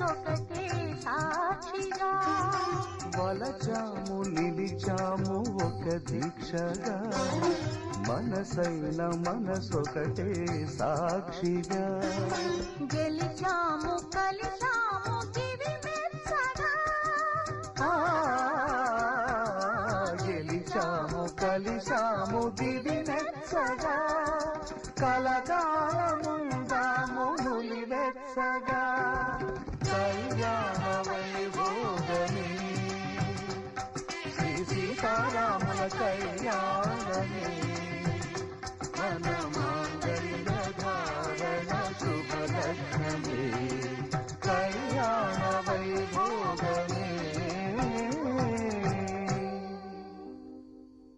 మనసొకటే సాక్షిగా వలచాము నిలిచాము ఒక దీక్షగా మనసైన మనసొకటే సాక్షిగా గెలిచాము కలిసాము దివి మెచ్చగా గెలిచాము కలిసాము దివి మెచ్చగా కలకాలముందాము నులివెచ్చగా కళ్యాణ వైభోగమే శ్రీ సీతారాముల కై